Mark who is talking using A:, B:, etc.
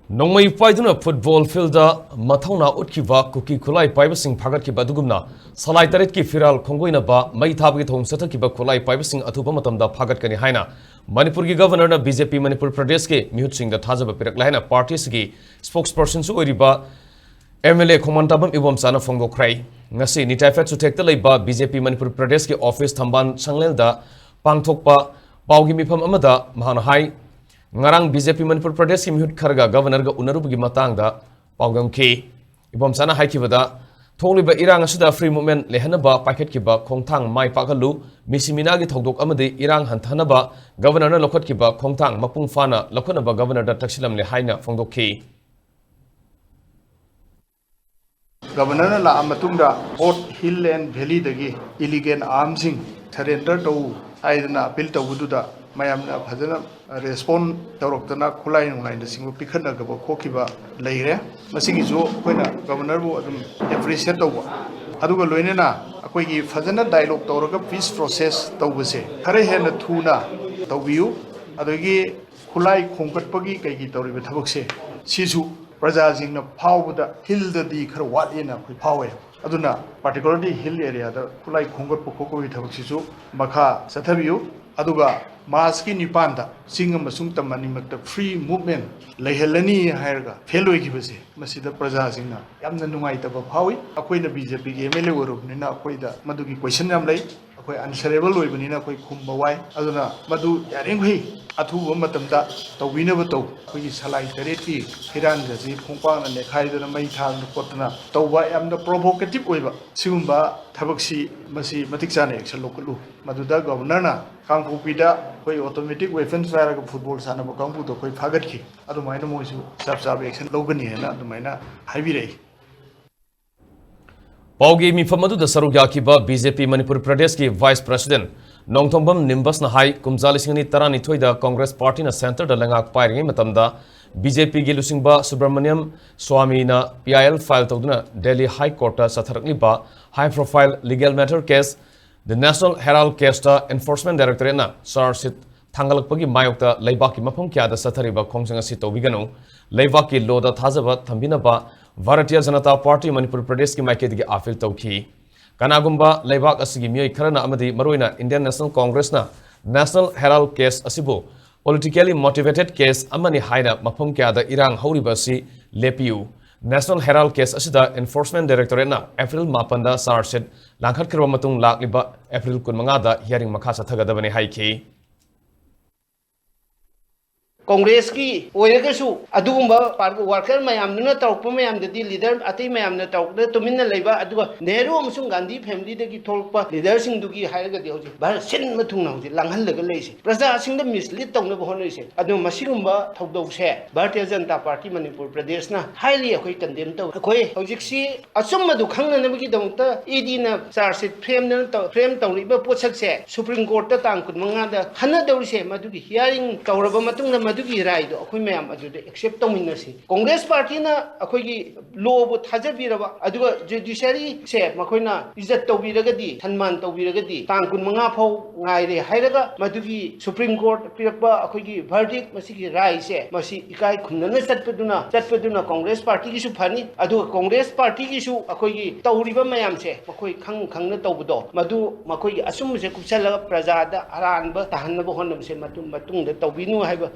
A: Nongmai Paiduna football field Matona Utkiva Kuki Kulai Pibasing Phagatkani Badugumna Salai Taretki Firal Kongoina Ba Mai Thabgi Home Satakiba Kulai Pibasing Athubamatanda Phagatkani Haina Manipuri Governor BJP Manipur Pradesh Mihut Singh the Thajaba Pirakle parties spokesperson su Oriba MLA Komantabam Iwam Sana Fongo Krai Ngasi Nitaifat to take the Laiba BJP Manipur Pradesh office Tamban Changlelda Pangthokpa Paugi Mipam Amada Mahanahai Ngarang BJP Manipur Pradesh ki mihut kharga governor ga unarubugi matangda paugam ki ibom sana haikibada tholiba irang asida free movement lehanaba packet kiba khongthang mai pakalu misimina gi thogdok amade irang hantanaba governor na lokhat kiba khongthang mapung fana lokhanaba governor da taksilam le haina phongdok ki
B: governor la amatungda Port Hill and Valley dagi illegal arms surrender to aidna appeal to wududa mayamna phajana respond tawroktana khulai nungai singu pikhana gabo khokiba leire masigi jo koina governor bu adum appreciate tawba aduga loinena akoi gi phajana dialogue tawraga peace process tawbase khare hena thuna tawbiu adugi khulai khongkatpagi kaigi tawriba thabakse sisu praja jingna phawbuda hill da di khar walena khoi phawe aduna particularly hill area da khulai khongkatpo khokoi thabaksisu makha sathabiu aduga Maski Nipanda, Singam Sungta Manimak, free movement, Lehelani Hirga, Fellow Gibase, Masida Prazazina, Yamna Numaita Hawi, Aquina BJP, Emilio, Nina Quida, Maduki question am late, Aqua answerable Wenina Quay Kumbawai, Aduna, Madu Yaringhi, Atu Matamda, Tawinabato, which is Halai Tereti, Hiran, the Kumpan and the Haida Maitan, Potana, Tawa am the provocative waiver, Sumba, Tabaxi, Masi, Matixanex, local, Maduda Governor. Kangpupida, koi automatic weapons fire football sana bakangpu to koi Phagatkani. Adu maina moisu sab action logani hai na adu maina Hairi.
A: Paugi Mifamadu the Sarugakiba BJP Manipur Pradesh ki Vice President Nongthombam Nimbas na Hai Kumzalisingani Tarani Thoida Congress Party na Center da Langak Pairing Matamda BJP gi Lusingba Subramaniam Swami na PIL file tawduna Delhi High Court satharakni ba high profile legal matter case The National Herald case Enforcement Directorate na Sarsit Thangalakpagi Mayokta Laibaki Mapum Kya da Sathariba Kongsanga Sito Vigano Laibaki Loda Thajaba Thambinaba Bharatiya Janata Party Manipur Pradesh ki Maikedi Afil Tauki Kanagumba Laibak Asigi Miyoi Kharana Amadi Maruina Indian National Congress na National Herald case Asibu Politically motivated case Amani Haina Mapum Kya da Irang Hauribasi Lepiu National Herald case asida Enforcement Directorate na April Mapanda Sarsit Langkhat Kirwa Matung Lakliba April Kunmangada hearing Makasa Thagadabani Haiki
C: Congress ki oiragasu adugumba worker mayamna tawpa mayamdadi leader ati mayamna tawda tumina leiba aduga Nehru amasung Gandhi family dagi tholpa leader sing dugi hairaga de hoji bar sin mathungna hoji langhallaga leise praja sing da mislead tawna honoise adu masigumba thawdau se Bharatiya Janata Party Manipur Pradesh na highly akoi condemn taw akoi hojiksi asumma du khangna nabagi damta ED na charge frame tawriba potsak se Supreme Court ta tang kunmanga da hana dawrise madugi hearing tawraba matungna Adugi Raido, Akumam Adu, except Dominasi. Congress Party na Akogi Lobo Thajabiraba, Aduga Judiciary said Makoina is that Tobiragadi, Tanman Tobiragadi, Tankun Mangapo, Naire Hairaga, Madugi, Supreme Court, Pirapa, Akogi, Verdict, Masiki Rai say, Masi Ikai Kunana Satpaduna, Congress Party issue Pani, Adu Congress Party issue, Akogi, Tauriba Mayam say, Makoi Kang Tobudo, Madu, Makoi Asum Kusala, Prazada, Aranba, Tahanabo Honam say Matung, the Tobinu have